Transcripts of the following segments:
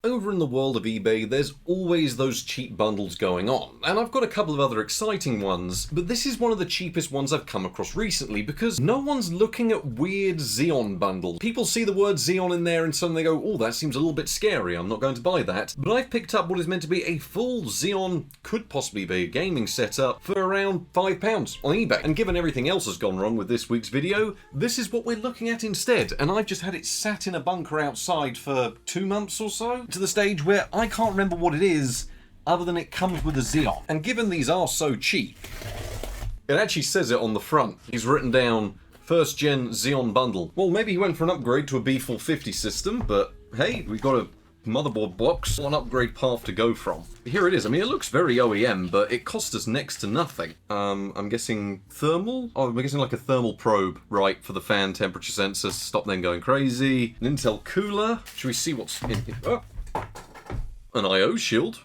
Over in the world of eBay, there's always those cheap bundles going on, and I've got a couple of other exciting ones, but this is one of the cheapest ones I've come across recently because no one's looking at weird Xeon bundles. People see the word Xeon in there and suddenly go, oh, that seems a little bit scary, I'm not going to buy that. But I've picked up what is meant to be a full Xeon, could possibly be a gaming setup, for around £5 on eBay. And given everything else has gone wrong with this week's video, this is what we're looking at instead, and I've just had it sat in a bunker outside for 2 months or so, to the stage where I can't remember what it is other than it comes with a Xeon. And given these are so cheap, it actually says it on the front. He's written down first gen Xeon Bundle. Well, maybe he went for an upgrade to a B450 system, but hey, we've got a motherboard box on upgrade path to go from. Here it is. I mean, it looks very OEM, but it cost us next to nothing. I'm guessing thermal? Oh, I'm guessing like a thermal probe, right, for the fan temperature sensor, stop them going crazy. An Intel cooler. Should we see what's in here? Oh. An I/O shield.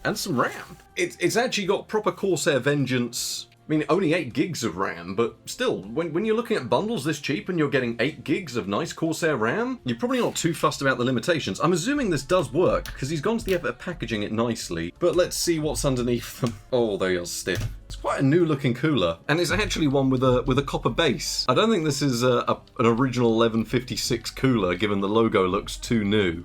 And some RAM. It's actually got proper Corsair Vengeance. I mean, only 8 gigs of RAM, but still, when you're looking at bundles this cheap and you're getting 8 gigs of nice Corsair RAM, you're probably not too fussed about the limitations. I'm assuming this does work, because he's gone to the effort of packaging it nicely, but let's see what's underneath them. Oh, they are stiff. It's quite a new looking cooler, and it's actually one with a copper base. I don't think this is an original 1156 cooler, given the logo looks too new.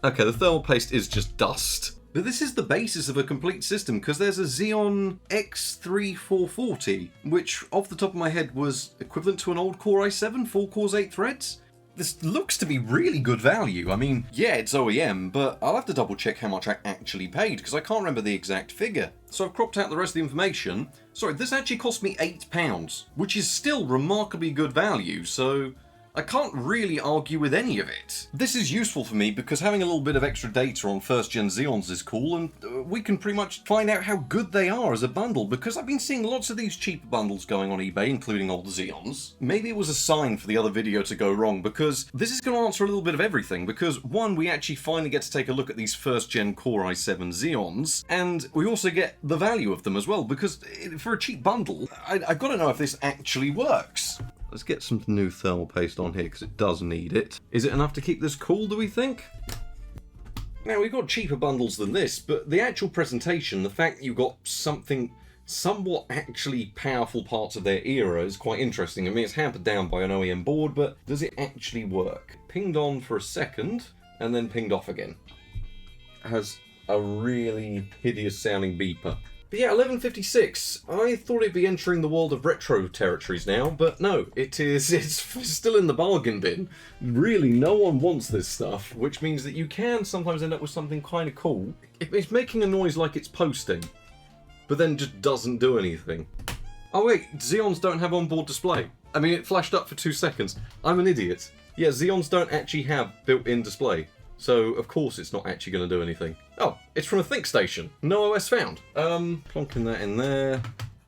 Okay, the thermal paste is just dust. But this is the basis of a complete system, because there's a Xeon X3440, which off the top of my head was equivalent to an old Core i7, 4 cores, 8 threads. This looks to be really good value. I mean, yeah, it's OEM, but I'll have to double check how much I actually paid, because I can't remember the exact figure. So I've cropped out the rest of the information. Sorry, this actually cost me £8, which is still remarkably good value, so I can't really argue with any of it. This is useful for me because having a little bit of extra data on first-gen Xeons is cool, and we can pretty much find out how good they are as a bundle, because I've been seeing lots of these cheaper bundles going on eBay, including old Xeons. Maybe it was a sign for the other video to go wrong, because this is going to answer a little bit of everything, because one, we actually finally get to take a look at these first-gen Core i7 Xeons, and we also get the value of them as well, because for a cheap bundle, I've got to know if this actually works. Let's get some new thermal paste on here, because it does need it. Is it enough to keep this cool, do we think? Now, we've got cheaper bundles than this, but the actual presentation, the fact that you've got something somewhat actually powerful parts of their era is quite interesting. I mean, it's hampered down by an OEM board, but does it actually work? Pinged on for a second, and then pinged off again. It has a really hideous sounding beeper. But yeah, 1156. I thought it'd be entering the world of retro territories now, but no, it's still in the bargain bin. Really, no one wants this stuff, which means that you can sometimes end up with something kind of cool. It's making a noise like it's posting, but then just doesn't do anything. Oh wait, Xeons don't have onboard display. I mean, it flashed up for 2 seconds. I'm an idiot. Yeah, Xeons don't actually have built-in display. So, of course, it's not actually going to do anything. Oh, it's from a ThinkStation. No OS found. Plonking that in there.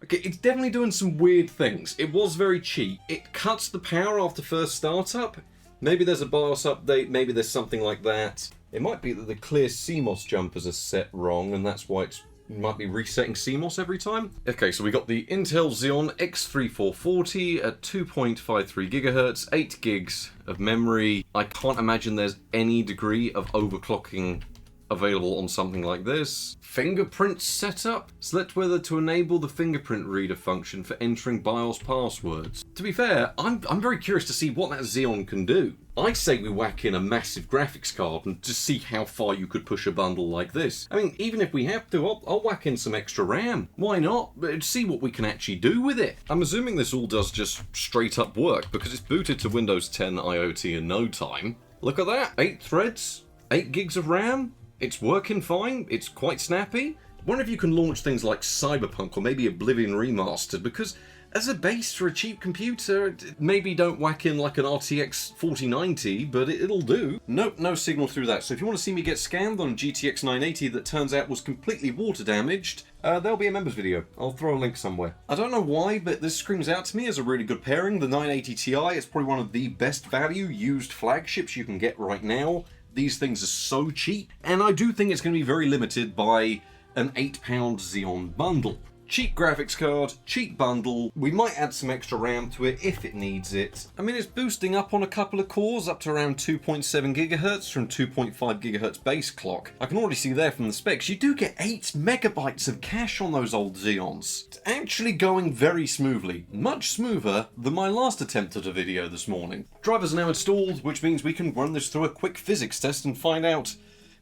Okay, it's definitely doing some weird things. It was very cheap. It cuts the power after first startup. Maybe there's a BIOS update, maybe there's something like that. It might be that the clear CMOS jumpers are set wrong, and that's why it might be resetting CMOS every time. Okay, so we got the Intel Xeon X3440 at 2.53 GHz, 8 gigs of memory. I can't imagine there's any degree of overclocking available on something like this. Fingerprint setup. Select whether to enable the fingerprint reader function for entering BIOS passwords. To be fair, I'm very curious to see what that Xeon can do. I say we whack in a massive graphics card and just see how far you could push a bundle like this. I mean, even if we have to, I'll whack in some extra RAM. Why not? But see what we can actually do with it. I'm assuming this all does just straight up work, because it's booted to Windows 10 IoT in no time. Look at that, 8 threads, 8 gigs of RAM. It's working fine, it's quite snappy. I wonder if you can launch things like Cyberpunk or maybe Oblivion Remastered, because as a base for a cheap computer, maybe don't whack in like an RTX 4090, but it'll do. Nope, no signal through that. So if you want to see me get scammed on a GTX 980 that turns out was completely water damaged, there'll be a members video. I'll throw a link somewhere. I don't know why, but this screams out to me as a really good pairing. The 980 Ti is probably one of the best value used flagships you can get right now. These things are so cheap, and I do think it's going to be very limited by an £8 Xeon bundle. cheap graphics card, cheap bundle. We might add some extra RAM to it if it needs it. I mean, it's boosting up on a couple of cores up to around 2.7 GHz from 2.5 GHz base clock. I can already see there from the specs, you do get 8 megabytes of cache on those old Xeons. It's actually going very smoothly, much smoother than my last attempt at a video this morning. Drivers are now installed, which means we can run this through a quick physics test and find out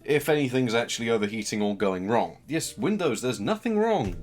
if anything's actually overheating or going wrong. Yes, Windows, there's nothing wrong.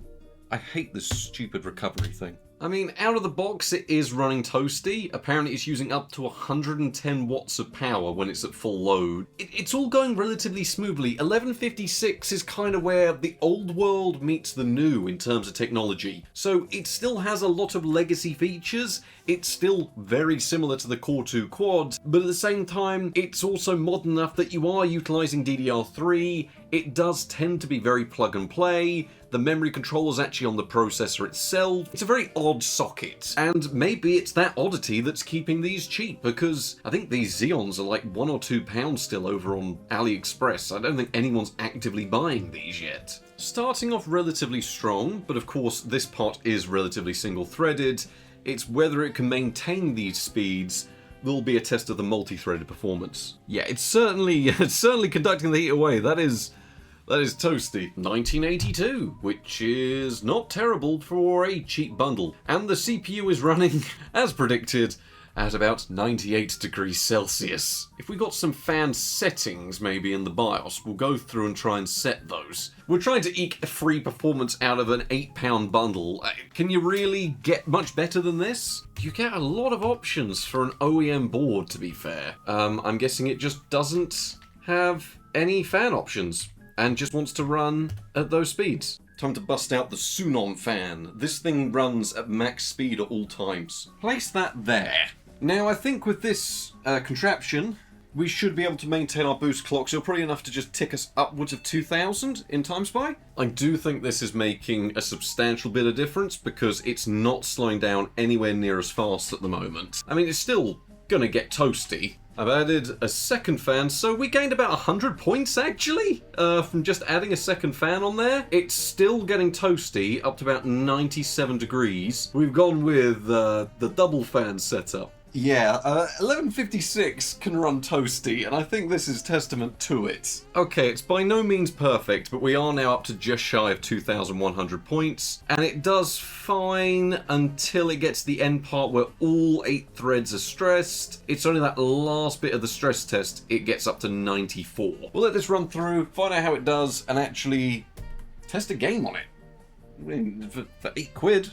I hate this stupid recovery thing. I mean, out of the box it is running toasty. Apparently it's using up to 110 watts of power when it's at full load. It's all going relatively smoothly. 1156 is kind of where the old world meets the new in terms of technology. So it still has a lot of legacy features. It's still very similar to the Core 2 quad, but at the same time, it's also modern enough that you are utilizing DDR3. It does tend to be very plug and play. The memory controller is actually on the processor itself. It's a very odd socket, and maybe it's that oddity that's keeping these cheap, because I think these Xeons are like £1 or £2 still over on AliExpress. I don't think anyone's actively buying these yet. Starting off relatively strong, but of course this part is relatively single-threaded. It's whether it can maintain these speeds will be a test of the multi-threaded performance. Yeah, it's certainly conducting the heat away. That is toasty. 1982, which is not terrible for a cheap bundle. And the CPU is running, as predicted, at about 98 degrees Celsius. If we got some fan settings maybe in the BIOS, we'll go through and try and set those. We're trying to eke a free performance out of an £8 bundle. Can you really get much better than this? You get a lot of options for an OEM board, to be fair. I'm guessing it just doesn't have any fan options and just wants to run at those speeds. Time to bust out the Sunon fan. This thing runs at max speed at all times. Place that there. Now I think with this contraption, we should be able to maintain our boost clock, so probably enough to just tick us upwards of 2000 in time spy. I do think this is making a substantial bit of difference because it's not slowing down anywhere near as fast at the moment. I mean, it's still gonna get toasty. I've added a second fan, so we gained about 100 points actually from just adding a second fan on there. It's still getting toasty up to about 97 degrees. We've gone with the double fan setup. Yeah, 1156 can run toasty, and I think this is testament to it. Okay, it's by no means perfect, but we are now up to just shy of 2,100 points, and it does fine until it gets to the end part where all 8 threads are stressed. It's only that last bit of the stress test it gets up to 94. We'll let this run through, find out how it does, and actually test a game on it. I mean, for 8 quid.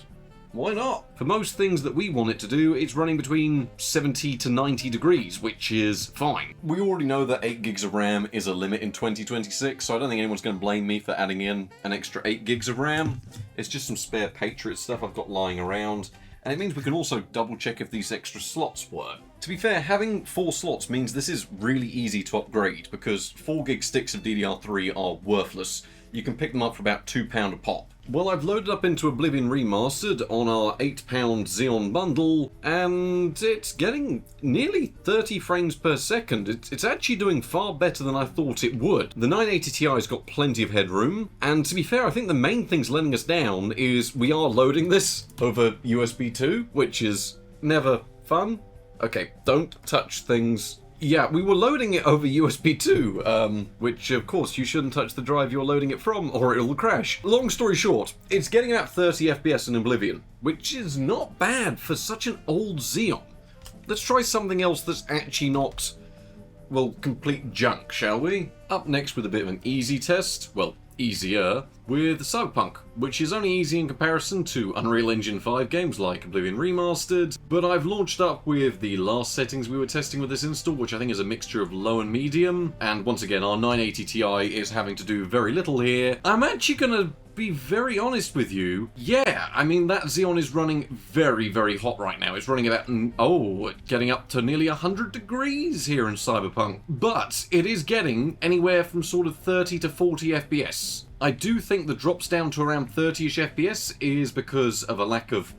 Why not? For most things that we want it to do, it's running between 70 to 90 degrees, which is fine. We already know that 8 gigs of RAM is a limit in 2026, so I don't think anyone's going to blame me for adding in an extra 8 gigs of RAM. It's just some spare Patriot stuff I've got lying around, and it means we can also double check if these extra slots work. To be fair, having 4 slots means this is really easy to upgrade, because 4 gig sticks of DDR3 are worthless. You can pick them up for about £2 a pop. Well, I've loaded up into Oblivion Remastered on our £8 Xeon Bundle, and it's getting nearly 30 frames per second. It's actually doing far better than I thought it would. The 980 Ti's got plenty of headroom, and to be fair, I think the main thing's letting us down is we are loading this over USB 2, which is never fun. Okay, don't touch things. Yeah, we were loading it over USB 2, which of course you shouldn't touch the drive you're loading it from or it'll crash. Long story short, it's getting about 30 FPS in Oblivion, which is not bad for such an old Xeon. Let's try something else that's actually not, well, complete junk, shall we? Up next with a bit of an easy test, well, easier, with Cyberpunk, which is only easy in comparison to Unreal Engine 5 games like Oblivion Remastered, but I've launched up with the last settings we were testing with this install, which I think is a mixture of low and medium, and once again our 980 Ti is having to do very little here. I'm actually gonna be very honest with you. Yeah, I mean that Xeon is running very, very hot right now. It's running about, getting up to nearly 100 degrees here in Cyberpunk, but it is getting anywhere from sort of 30 to 40 FPS. I do think the drops down to around 30ish FPS is because of a lack of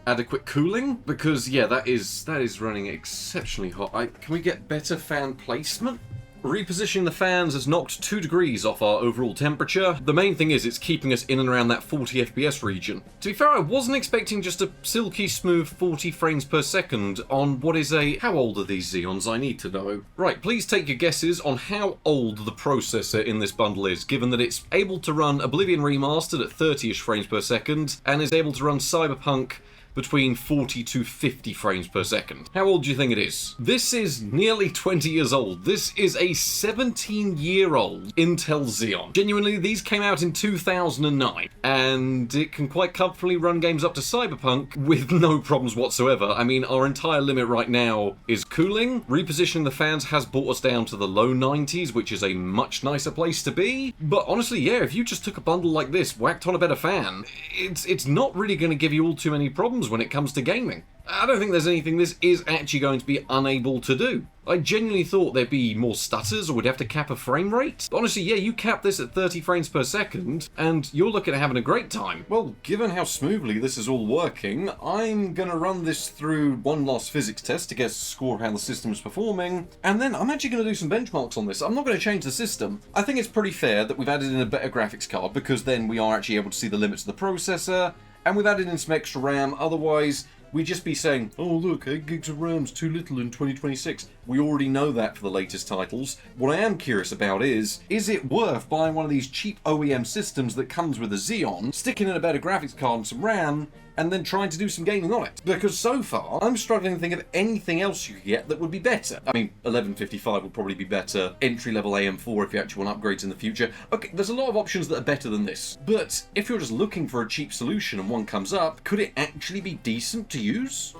adequate cooling, because yeah, that is running exceptionally hot. Can we get better fan placement? Repositioning the fans has knocked 2 degrees off our overall temperature. The main thing is it's keeping us in and around that 40 FPS region. To be fair, I wasn't expecting just a silky smooth 40 frames per second on what is a... How old are these Xeons? I need to know. Right, please take your guesses on how old the processor in this bundle is, given that it's able to run Oblivion Remastered at 30-ish frames per second, and is able to run Cyberpunk between 40 to 50 frames per second. How old do you think it is? This is nearly 20 years old. This is a 17-year-old Intel Xeon. Genuinely, these came out in 2009, and it can quite comfortably run games up to Cyberpunk with no problems whatsoever. I mean, our entire limit right now is cooling. Repositioning the fans has brought us down to the low 90s, which is a much nicer place to be. But honestly, yeah, if you just took a bundle like this, whacked on a better fan, it's not really going to give you all too many problems when it comes to gaming. I don't think there's anything this is actually going to be unable to do. I genuinely thought there'd be more stutters or we'd have to cap a frame rate. But honestly, yeah, you cap this at 30 frames per second and you're looking at having a great time. Well, given how smoothly this is all working, I'm gonna run this through one last physics test to get a score of how the system is performing, and then I'm actually gonna do some benchmarks on this. I'm not gonna change the system. I think it's pretty fair that we've added in a better graphics card because then we are actually able to see the limits of the processor, and we've added in some extra RAM. Otherwise, we'd just be saying, oh look, 8 gigs of RAM's too little in 2026. We already know that for the latest titles. What I am curious about is it worth buying one of these cheap OEM systems that comes with a Xeon, sticking in a better graphics card and some RAM, and then trying to do some gaming on it? Because so far, I'm struggling to think of anything else you could get that would be better. I mean, 1155 would probably be better. Entry-level AM4 if you actually want upgrades in the future. Okay, there's a lot of options that are better than this. But if you're just looking for a cheap solution and one comes up, could it actually be decent to use?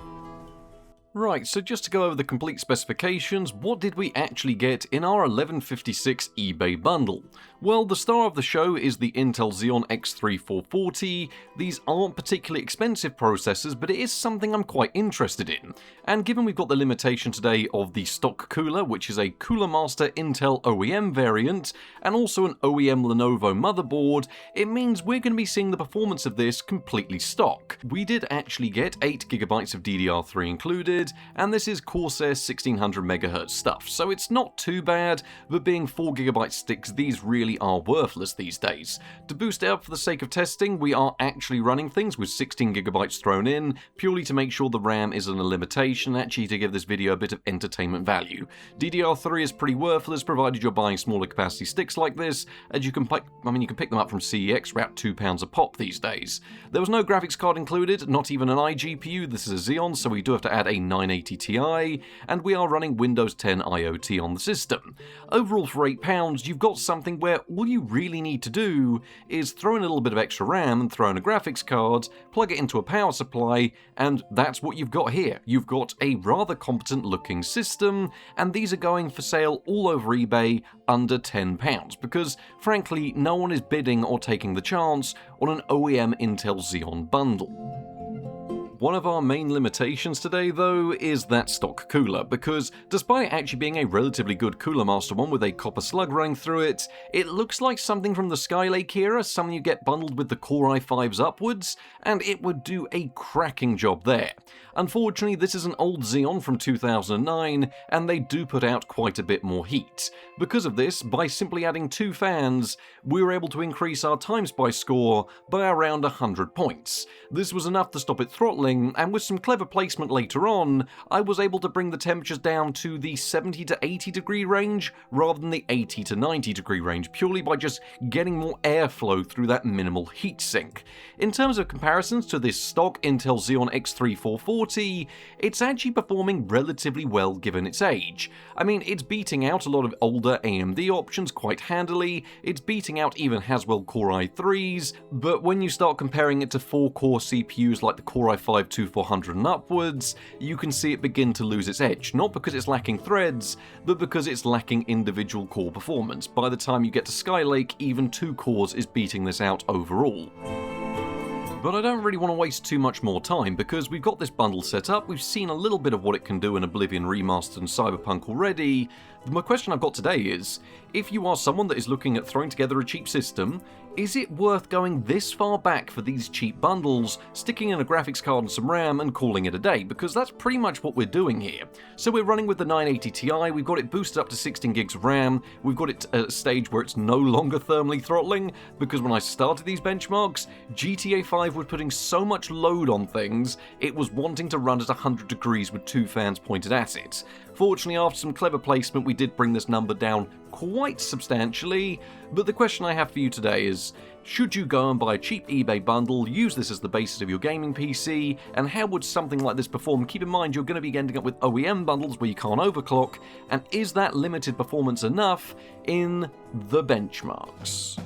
Right, so just to go over the complete specifications, what did we actually get in our 1156 eBay bundle? Well, the star of the show is the Intel Xeon X3440. These aren't particularly expensive processors, but it is something I'm quite interested in. And given we've got the limitation today of the stock cooler, which is a Cooler Master Intel OEM variant, and also an OEM Lenovo motherboard, it means we're going to be seeing the performance of this completely stock. We did actually get 8GB of DDR3 included, and this is Corsair 1600MHz stuff, so it's not too bad, but being 4GB sticks, these really are worthless these days. To boost it up for the sake of testing, we are actually running things with 16GB thrown in, purely to make sure the RAM isn't a limitation, actually to give this video a bit of entertainment value. DDR3 is pretty worthless, provided you're buying smaller capacity sticks like this, as you can pick them up from CEX for about £2 a pop these days. There was no graphics card included, not even an iGPU. This is a Xeon, so we do have to add a 980 Ti, and we are running Windows 10 IoT on the system. Overall, for £8, you've got something where all you really need to do is throw in a little bit of extra RAM and throw in a graphics card, plug it into a power supply, and that's what you've got here. You've got a rather competent looking system, and these are going for sale all over eBay under £10, because frankly, no one is bidding or taking the chance on an OEM Intel Xeon bundle. One of our main limitations today, though, is that stock cooler, because despite actually being a relatively good Cooler Master one with a copper slug running through it, it looks like something from the Skylake era, something you get bundled with the Core i5s upwards, and it would do a cracking job there. Unfortunately, this is an old Xeon from 2009, and they do put out quite a bit more heat. Because of this, by simply adding 2 fans, we were able to increase our time spice score by around 100 points. This was enough to stop it throttling, and with some clever placement later on, I was able to bring the temperatures down to the 70 to 80 degree range rather than the 80 to 90 degree range, purely by just getting more airflow through that minimal heat sink. In terms of comparisons to this stock Intel Xeon X3440, it's actually performing relatively well given its age. I mean, it's beating out a lot of older AMD options quite handily, it's beating out even Haswell Core i3s, but when you start comparing it to 4-core CPUs like the Core i5-2400 and upwards, you can see it begin to lose its edge, not because it's lacking threads, but because it's lacking individual core performance. By the time you get to Skylake, even 2 cores is beating this out overall. But I don't really want to waste too much more time, because we've got this bundle set up, we've seen a little bit of what it can do in Oblivion Remastered and Cyberpunk already. My question I've got today is If you are someone that is looking at throwing together a cheap system, is it worth going this far back for these cheap bundles, sticking in a graphics card and some RAM and calling it a day? Because that's pretty much what we're doing here. So we're running with the 980 Ti, we've got it boosted up to 16 gigs of RAM, we've got it at a stage where it's no longer thermally throttling, because when I started these benchmarks, GTA 5 was putting so much load on things, it was wanting to run at 100 degrees with 2 fans pointed at it. Fortunately, after some clever placement, we did bring this number down quite substantially, but the question I have for you today is, should you go and buy a cheap eBay bundle, use this as the basis of your gaming PC, and how would something like this perform? Keep in mind you're going to be ending up with OEM bundles where you can't overclock, and is that limited performance enough in the benchmarks?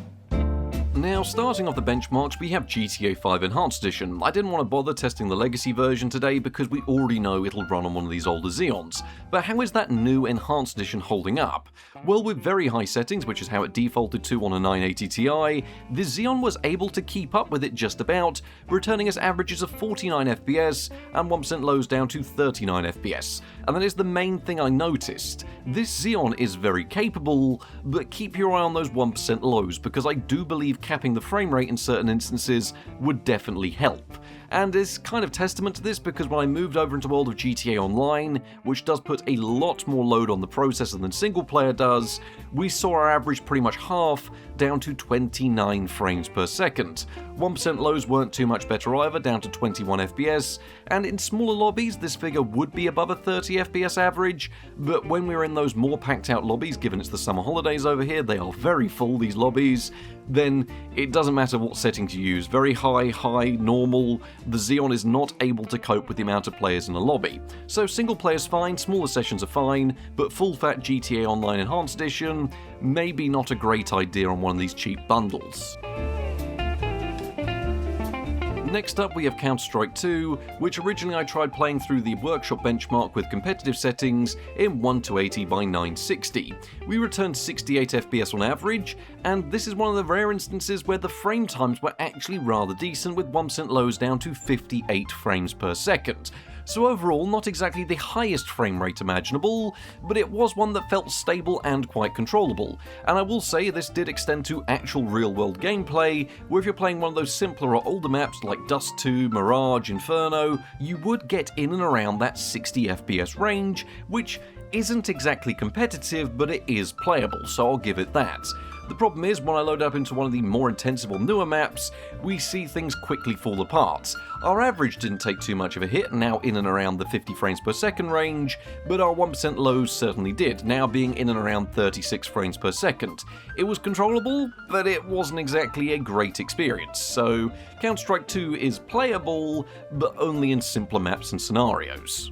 Now, starting off the benchmarks, we have GTA 5 Enhanced Edition. I didn't want to bother testing the legacy version today because we already know it'll run on one of these older Xeons. But how is that new Enhanced Edition holding up? Well, with very high settings, which is how it defaulted to on a 980 Ti, the Xeon was able to keep up with it just about, returning us averages of 49 FPS and 1% lows down to 39 FPS. And that is the main thing I noticed. This Xeon is very capable, but keep your eye on those 1% lows, because I do believe capping the frame rate in certain instances would definitely help. And it's kind of testament to this because when I moved over into World of GTA Online, which does put a lot more load on the processor than single player does, we saw our average pretty much half, down to 29 frames per second. 1% lows weren't too much better either, down to 21 FPS, and in smaller lobbies this figure would be above a 30 FPS average, but when we're in those more packed out lobbies, given it's the summer holidays over here, they are very full, these lobbies, then it doesn't matter what settings you use. Very high, normal, the Xeon is not able to cope with the amount of players in a lobby. So single player's fine, smaller sessions are fine, but full-fat GTA Online Enhanced Edition, maybe not a great idea on one of these cheap bundles. Next up we have Counter-Strike 2, which originally I tried playing through the workshop benchmark with competitive settings in 1:80 by 960. We returned 68 FPS on average, and this is one of the rare instances where the frame times were actually rather decent, with 1% lows down to 58 frames per second. So overall, not exactly the highest frame rate imaginable, but it was one that felt stable and quite controllable. And I will say this did extend to actual real-world gameplay, where if you're playing one of those simpler or older maps like Dust 2, Mirage, Inferno, you would get in and around that 60 FPS range, which isn't exactly competitive, but it is playable, so I'll give it that. The problem is, when I load up into one of the more intensive or newer maps, we see things quickly fall apart. Our average didn't take too much of a hit, now in and around the 50 frames per second range, but our 1% lows certainly did, now being in and around 36 frames per second. It was controllable, but it wasn't exactly a great experience, so Counter-Strike 2 is playable, but only in simpler maps and scenarios.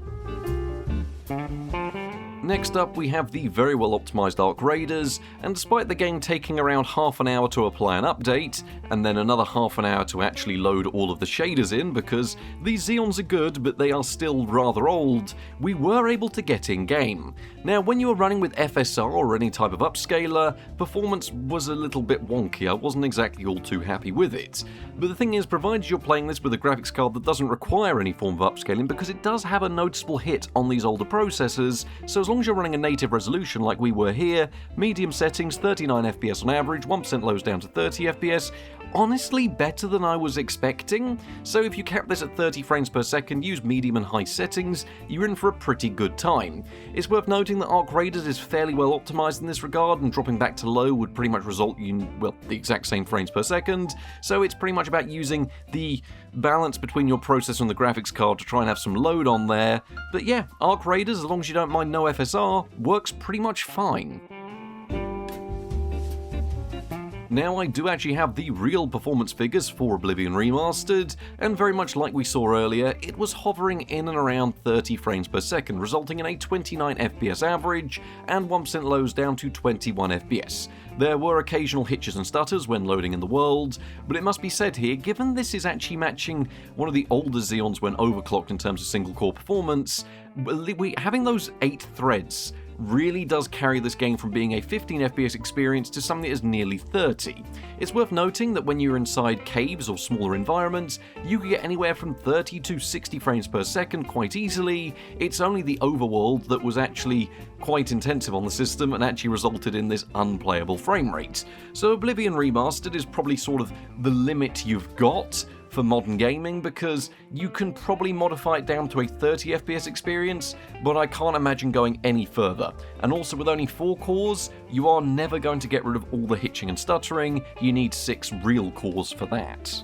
Next up we have the very well optimised Arc Raiders, and despite the game taking around half an hour to apply an update, and then another half an hour to actually load all of the shaders in because these Xeons are good but they are still rather old, we were able to get in game. Now when you were running with FSR or any type of upscaler, performance was a little bit wonky, I wasn't exactly all too happy with it. But the thing is, provided you're playing this with a graphics card that doesn't require any form of upscaling, because it does have a noticeable hit on these older processors, so as long as you're running a native resolution like we were here, medium settings, 39 FPS on average, 1% lows down to 30 FPS, honestly better than I was expecting. So if you cap this at 30 frames per second, use medium and high settings, you're in for a pretty good time. It's worth noting that Arc Raiders is fairly well optimized in this regard, and dropping back to low would pretty much result in, well, the exact same frames per second, so it's pretty much about using the balance between your processor and the graphics card to try and have some load on there. But yeah, Arc Raiders, as long as you don't mind no FSR, works pretty much fine. Now I do actually have the real performance figures for Oblivion Remastered, and very much like we saw earlier, it was hovering in and around 30 frames per second, resulting in a 29 FPS average, and 1% lows down to 21 FPS. There were occasional hitches and stutters when loading in the world, but it must be said here, given this is actually matching one of the older Xeons when overclocked in terms of single core performance, having those 8 threads really does carry this game from being a 15 FPS experience to something that is nearly 30. It's worth noting that when you're inside caves or smaller environments, you can get anywhere from 30 to 60 frames per second quite easily. It's only the overworld that was actually quite intensive on the system and actually resulted in this unplayable frame rate. So Oblivion Remastered is probably sort of the limit you've got for modern gaming, because you can probably modify it down to a 30 FPS experience, but I can't imagine going any further. And also with only 4 cores, you are never going to get rid of all the hitching and stuttering. You need 6 real cores for that.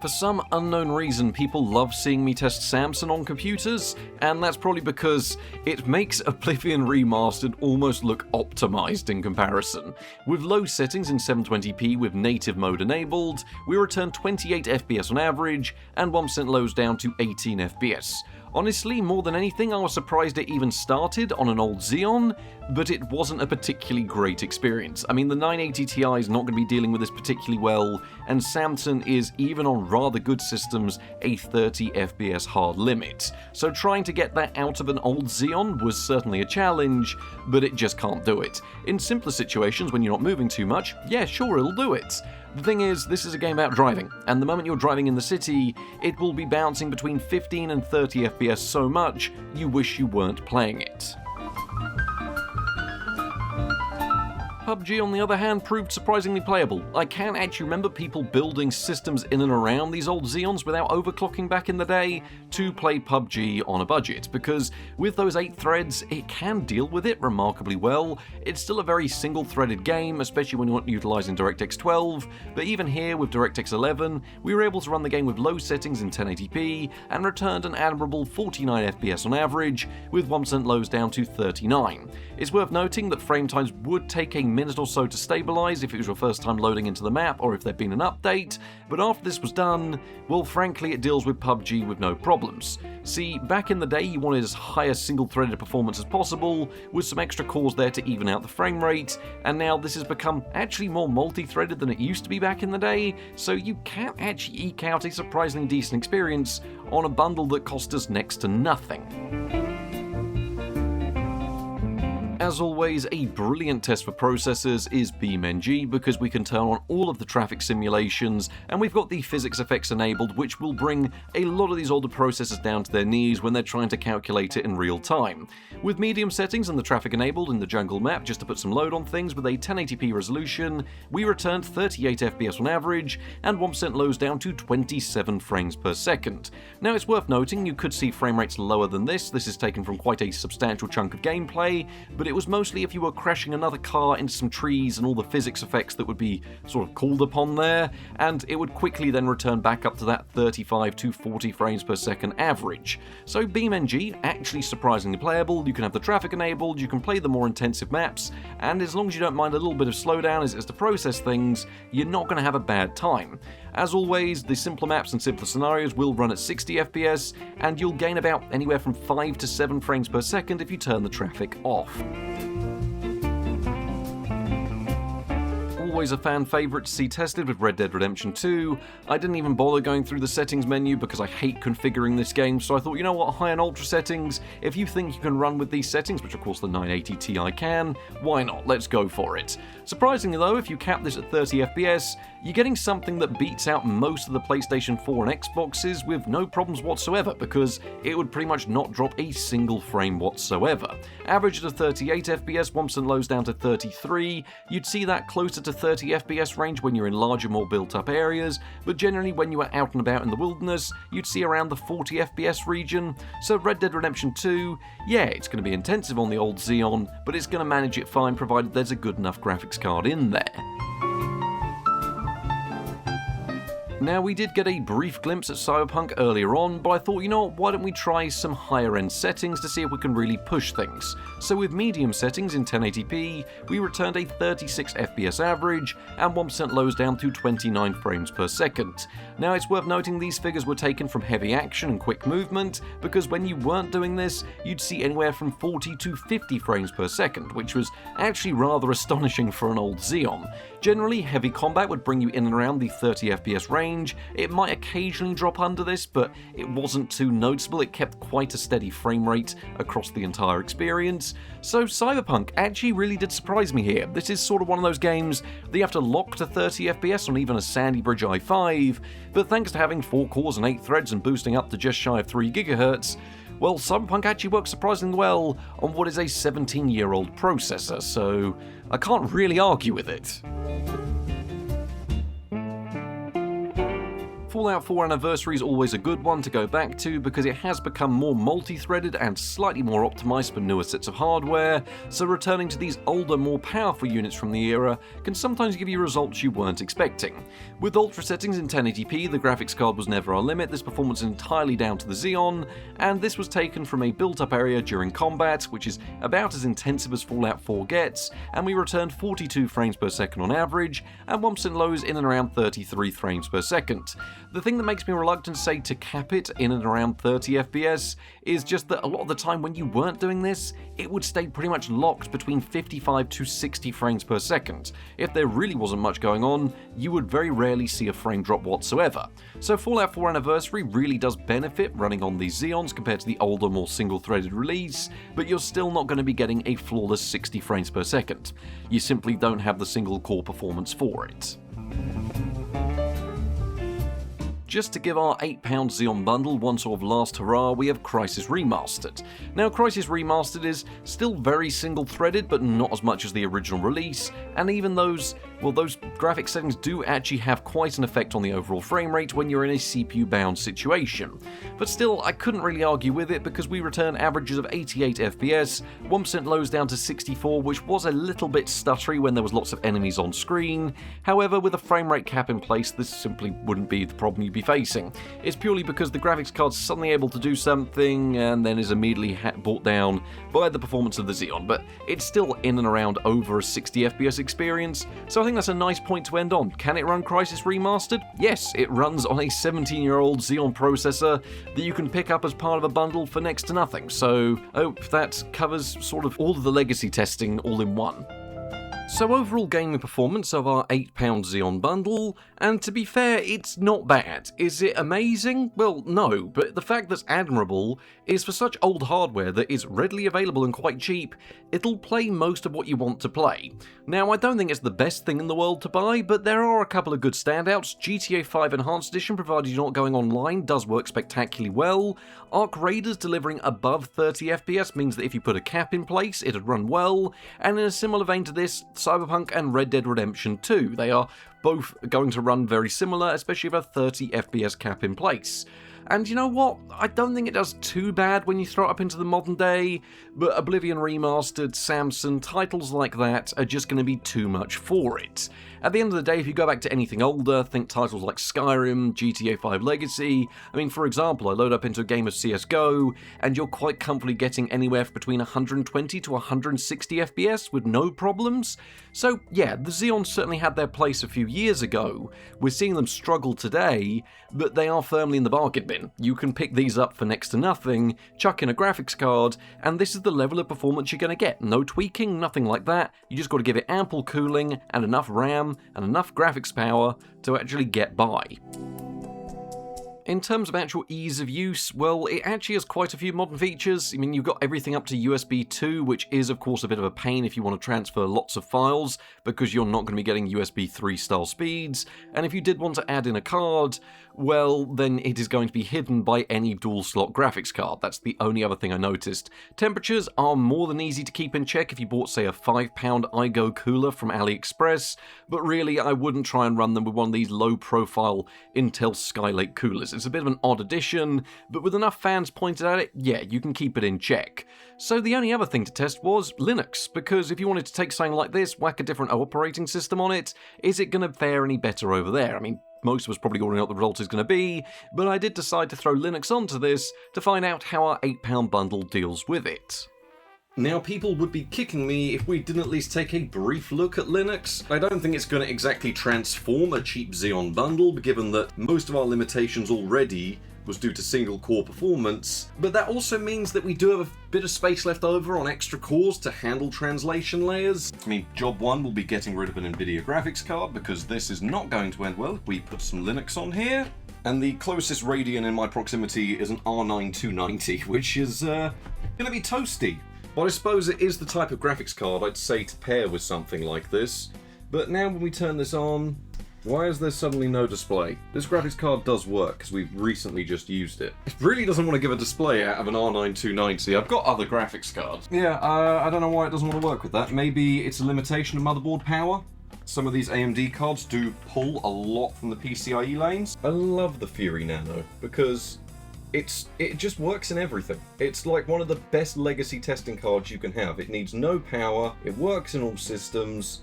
For some unknown reason, people love seeing me test Samson on computers, and that's probably because it makes Oblivion Remastered almost look optimized in comparison. With low settings in 720p with native mode enabled, we return 28 FPS on average, and 1% lows down to 18 FPS. Honestly, more than anything, I was surprised it even started on an old Xeon, but it wasn't a particularly great experience. I mean, the 980 Ti is not going to be dealing with this particularly well, and Samson is, even on rather good systems, a 30 FPS hard limit. So trying to get that out of an old Xeon was certainly a challenge, but it just can't do it. In simpler situations, when you're not moving too much, yeah, sure, it'll do it. The thing is, this is a game about driving, and the moment you're driving in the city, it will be bouncing between 15 and 30 FPS so much, you wish you weren't playing it. PUBG, on the other hand, proved surprisingly playable. I can actually remember people building systems in and around these old Xeons without overclocking back in the day to play PUBG on a budget, because with those 8 threads, it can deal with it remarkably well. It's still a very single-threaded game, especially when you're not utilising DirectX 12, but even here with DirectX 11, we were able to run the game with low settings in 1080p and returned an admirable 49 FPS on average, with 1% lows down to 39. It's worth noting that frame times would take a minute or so to stabilise if it was your first time loading into the map or if there'd been an update, but after this was done, well, frankly, it deals with PUBG with no problems. See, back in the day, you wanted as high a single-threaded performance as possible, with some extra cores there to even out the frame rate, and now this has become actually more multi-threaded than it used to be back in the day, so you can actually eke out a surprisingly decent experience on a bundle that cost us next to nothing. As always, a brilliant test for processors is BeamNG, because we can turn on all of the traffic simulations, and we've got the physics effects enabled, which will bring a lot of these older processors down to their knees when they're trying to calculate it in real time. With medium settings and the traffic enabled in the jungle map, just to put some load on things, with a 1080p resolution, we returned 38 FPS on average, and 1% lows down to 27 frames per second. Now, it's worth noting you could see frame rates lower than this. This is taken from quite a substantial chunk of gameplay, but it was mostly if you were crashing another car into some trees and all the physics effects that would be sort of called upon there, and it would quickly then return back up to that 35 to 40 frames per second average. So BeamNG, actually surprisingly playable. You can have the traffic enabled, you can play the more intensive maps, and as long as you don't mind a little bit of slowdown as to process things, you're not going to have a bad time. As always, the simpler maps and simpler scenarios will run at 60 FPS, and you'll gain about anywhere from 5 to 7 frames per second if you turn the traffic off. Always a fan favourite to see tested with Red Dead Redemption 2. I didn't even bother going through the settings menu because I hate configuring this game, so I thought, you know what, high and ultra settings, if you think you can run with these settings, which of course the 980 Ti can, why not, let's go for it. Surprisingly though, if you cap this at 30 FPS, you're getting something that beats out most of the PlayStation 4 and Xboxes with no problems whatsoever, because it would pretty much not drop a single frame whatsoever. Average at 38 FPS, 1% lows down to 33, you'd see that closer to 30 FPS range when you're in larger, more built-up areas, but generally when you are out and about in the wilderness, you'd see around the 40 FPS region. So Red Dead Redemption 2, yeah, it's going to be intensive on the old Xeon, but it's going to manage it fine provided there's a good enough graphics card in there. Now, we did get a brief glimpse at Cyberpunk earlier on, but I thought, you know what, why don't we try some higher end settings to see if we can really push things. So with medium settings in 1080p, we returned a 36 FPS average, and 1% lows down to 29 frames per second. Now, it's worth noting these figures were taken from heavy action and quick movement, because when you weren't doing this, you'd see anywhere from 40 to 50 frames per second, which was actually rather astonishing for an old Xeon. Generally, heavy combat would bring you in and around the 30 FPS range, range. It might occasionally drop under this, but it wasn't too noticeable. It kept quite a steady frame rate across the entire experience. So Cyberpunk actually really did surprise me here. This is sort of one of those games that you have to lock to 30 FPS on even a Sandy Bridge i5, but thanks to having 4 cores and 8 threads and boosting up to just shy of 3 GHz, well, Cyberpunk actually works surprisingly well on what is a 17-year-old processor, so I can't really argue with it. Fallout 4 Anniversary is always a good one to go back to because it has become more multi-threaded and slightly more optimized for newer sets of hardware, so returning to these older, more powerful units from the era can sometimes give you results you weren't expecting. With ultra settings in 1080p, the graphics card was never our limit. This performance is entirely down to the Xeon, and this was taken from a built-up area during combat, which is about as intensive as Fallout 4 gets, and we returned 42 frames per second on average, and 1% lows in and around 33 frames per second. The thing that makes me reluctant to say to cap it in and around 30 FPS is just that a lot of the time when you weren't doing this, it would stay pretty much locked between 55 to 60 frames per second. If there really wasn't much going on, you would very rarely see a frame drop whatsoever. So Fallout 4 Anniversary really does benefit running on these Xeons compared to the older, more single-threaded release, but you're still not going to be getting a flawless 60 frames per second. You simply don't have the single-core performance for it. Just to give our £8 Xeon Bundle one sort of last hurrah, we have Crysis Remastered. Now, Crysis Remastered is still very single-threaded, but not as much as the original release, and even those graphic settings do actually have quite an effect on the overall frame rate when you're in a CPU-bound situation. But still, I couldn't really argue with it because we return averages of 88 FPS, 1% lows down to 64, which was a little bit stuttery when there was lots of enemies on screen. However, with a frame rate cap in place, this simply wouldn't be the problem you'd be facing. It's purely because the graphics card's suddenly able to do something and then is immediately brought down by the performance of the Xeon, but it's still in and around over a 60 FPS experience, so I think that's a nice point to end on. Can it run Crysis Remastered? Yes, it runs on a 17-year-old Xeon processor that you can pick up as part of a bundle for next to nothing, so I hope that covers sort of all of the legacy testing all in one. So overall gaming performance of our £8 Xeon Bundle, and to be fair, it's not bad. Is it amazing? Well, no, but the fact that's admirable is for such old hardware that is readily available and quite cheap, it'll play most of what you want to play. Now, I don't think it's the best thing in the world to buy, but there are a couple of good standouts. GTA 5 Enhanced Edition, provided you're not going online, does work spectacularly well. Arc Raiders delivering above 30 FPS means that if you put a cap in place, it'd run well, and in a similar vein to this, Cyberpunk and Red Dead Redemption 2. They are both going to run very similar, especially with a 30 FPS cap in place. And you know what? I don't think it does too bad when you throw it up into the modern day, but Oblivion Remastered, Samson, titles like that are just going to be too much for it. At the end of the day, if you go back to anything older, think titles like Skyrim, GTA 5 Legacy. I mean, for example, I load up into a game of CSGO, and you're quite comfortably getting anywhere between 120 to 160 FPS with no problems. So yeah, the Xeons certainly had their place a few years ago. We're seeing them struggle today, but they are firmly in the bargain bin. You can pick these up for next to nothing, chuck in a graphics card, and this is the level of performance you're going to get. No tweaking, nothing like that. You just got to give it ample cooling and enough RAM and enough graphics power to actually get by. In terms of actual ease of use, well, it actually has quite a few modern features. I mean, you've got everything up to USB 2, which is of course a bit of a pain if you want to transfer lots of files, because you're not going to be getting USB 3 style speeds, and if you did want to add in a card, well, then it is going to be hidden by any dual slot graphics card. That's the only other thing I noticed. Temperatures are more than easy to keep in check if you bought, say, a £5 iGo cooler from AliExpress, but really I wouldn't try and run them with one of these low-profile Intel Skylake coolers. It's a bit of an odd addition, but with enough fans pointed at it, yeah, you can keep it in check. So the only other thing to test was Linux, because if you wanted to take something like this, whack a different operating system on it, is it going to fare any better over there? I mean, most of us probably already know what the result is going to be, but I did decide to throw Linux onto this to find out how our £8 bundle deals with it. Now, people would be kicking me if we didn't at least take a brief look at Linux. I don't think it's going to exactly transform a cheap Xeon bundle, given that most of our limitations already was due to single core performance, but that also means that we do have a bit of space left over on extra cores to handle translation layers. I mean, job one will be getting rid of an NVIDIA graphics card, because this is not going to end well if we put some Linux on here. And the closest Radeon in my proximity is an R9 290, which is going to be toasty. But I suppose it is the type of graphics card I'd say to pair with something like this. But now when we turn this on, why is there suddenly no display? This graphics card does work, because we've recently just used it. It really doesn't want to give a display out of an R9 290. I've got other graphics cards. Yeah, I don't know why it doesn't want to work with that. Maybe it's a limitation of motherboard power? Some of these AMD cards do pull a lot from the PCIe lanes. I love the Fury Nano, because it just works in everything. It's like one of the best legacy testing cards you can have. It needs no power, it works in all systems.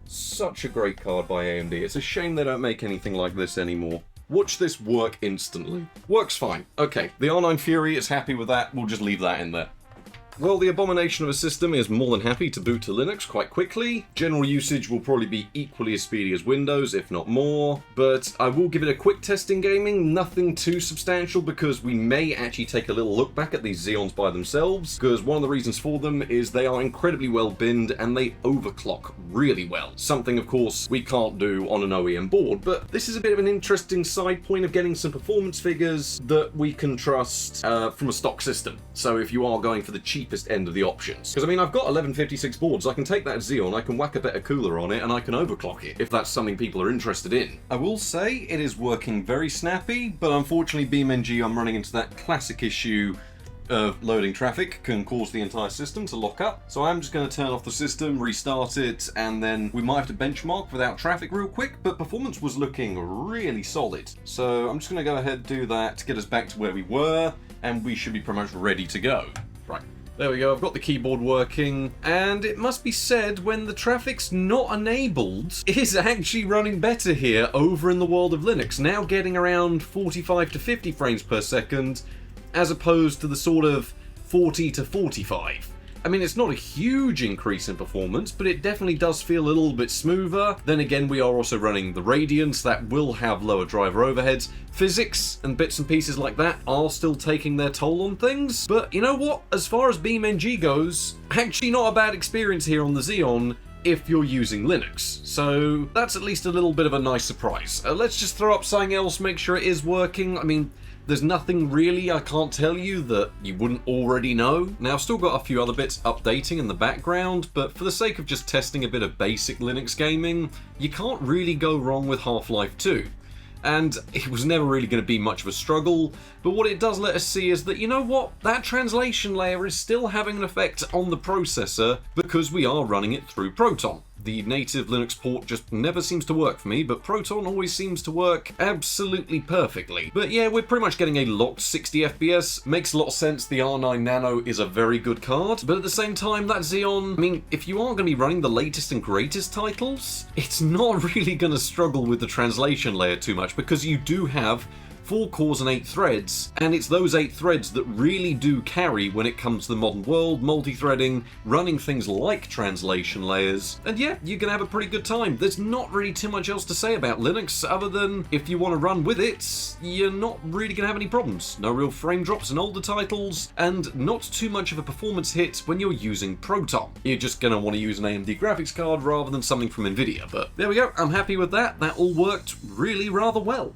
Such a great card by AMD. It's a shame they don't make anything like this anymore. Watch this work instantly. Works fine. Okay, the R9 Fury is happy with that. We'll just leave that in there. Well, the abomination of a system is more than happy to boot to Linux quite quickly. General usage will probably be equally as speedy as Windows, if not more, but I will give it a quick test in gaming, nothing too substantial, because we may actually take a little look back at these Xeons by themselves, because one of the reasons for them is they are incredibly well binned and they overclock really well. Something, of course, we can't do on an OEM board, but this is a bit of an interesting side point of getting some performance figures that we can trust from a stock system. So if you are going for the cheapest end of the options. Because I mean, I've got 1156 boards, I can take that Xeon, I can whack a better cooler on it, and I can overclock it, if that's something people are interested in. I will say, it is working very snappy, but unfortunately BeamNG, I'm running into that classic issue of loading traffic can cause the entire system to lock up. So I'm just going to turn off the system, restart it, and then we might have to benchmark without traffic real quick, but performance was looking really solid. So I'm just going to go ahead and do that to get us back to where we were, and we should be pretty much ready to go. Right. There we go, I've got the keyboard working, and it must be said, when the traffic's not enabled, it is actually running better here over in the world of Linux, now getting around 45 to 50 frames per second, as opposed to the sort of 40 to 45. I mean, it's not a huge increase in performance, but it definitely does feel a little bit smoother. Then again, we are also running the Radeon, so that will have lower driver overheads. Physics and bits and pieces like that are still taking their toll on things. But you know what? As far as BeamNG goes, actually not a bad experience here on the Xeon if you're using Linux. So that's at least a little bit of a nice surprise. Let's just throw up something else, make sure it is working. I mean, there's nothing really I can't tell you that you wouldn't already know. Now, I've still got a few other bits updating in the background, but for the sake of just testing a bit of basic Linux gaming, you can't really go wrong with Half-Life 2. And it was never really going to be much of a struggle, but what it does let us see is that, you know what, that translation layer is still having an effect on the processor because we are running it through Proton. The native Linux port just never seems to work for me, but Proton always seems to work absolutely perfectly. But yeah, we're pretty much getting a locked 60 FPS. Makes a lot of sense, the R9 Nano is a very good card, but at the same time, that Xeon, I mean, if you are going to be running the latest and greatest titles, it's not really going to struggle with the translation layer too much, because you do have 4 cores and 8 threads, and it's those 8 threads that really do carry when it comes to the modern world, multi-threading, running things like translation layers, and yeah, you can have a pretty good time. There's not really too much else to say about Linux, other than if you want to run with it, you're not really going to have any problems. No real frame drops in older titles, and not too much of a performance hit when you're using Proton. You're just going to want to use an AMD graphics card rather than something from NVIDIA, but there we go, I'm happy with that. That all worked really rather well.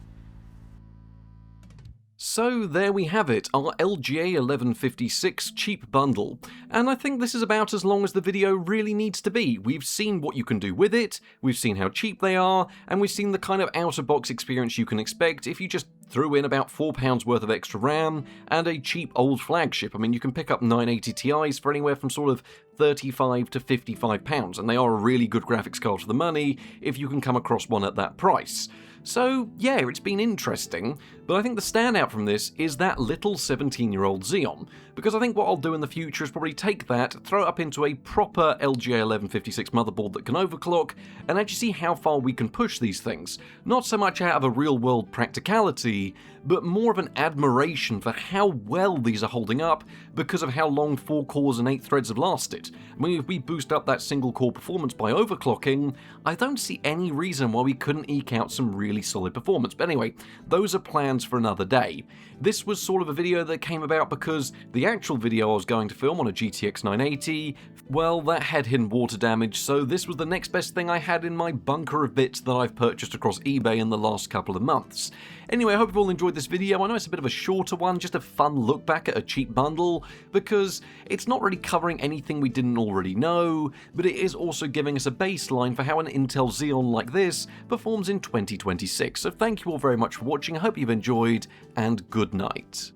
So there we have it, our LGA 1156 cheap bundle, and I think this is about as long as the video really needs to be. We've seen what you can do with it, we've seen how cheap they are, and we've seen the kind of out-of-box experience you can expect if you just threw in about £4 worth of extra RAM and a cheap old flagship. I mean, you can pick up 980 Ti's for anywhere from sort of £35 to £55, and they are a really good graphics card for the money if you can come across one at that price. So yeah, it's been interesting, but I think the standout from this is that little 17-year-old Xeon, because I think what I'll do in the future is probably take that, throw it up into a proper LGA 1156 motherboard that can overclock, and actually see how far we can push these things. Not so much out of a real-world practicality, but more of an admiration for how well these are holding up because of how long 4 cores and 8 threads have lasted. it. I mean, if we boost up that single core performance by overclocking, I don't see any reason why we couldn't eke out some really solid performance. But anyway, those are plans for another day. This was sort of a video that came about because the actual video I was going to film on a GTX 980, well, that had hidden water damage, so this was the next best thing I had in my bunker of bits that I've purchased across eBay in the last couple of months. Anyway, I hope you've all enjoyed this video. I know it's a bit of a shorter one, just a fun look back at a cheap bundle, because it's not really covering anything we didn't already know, but it is also giving us a baseline for how an Intel Xeon like this performs in 2026. So thank you all very much for watching, I hope you've enjoyed, and good night.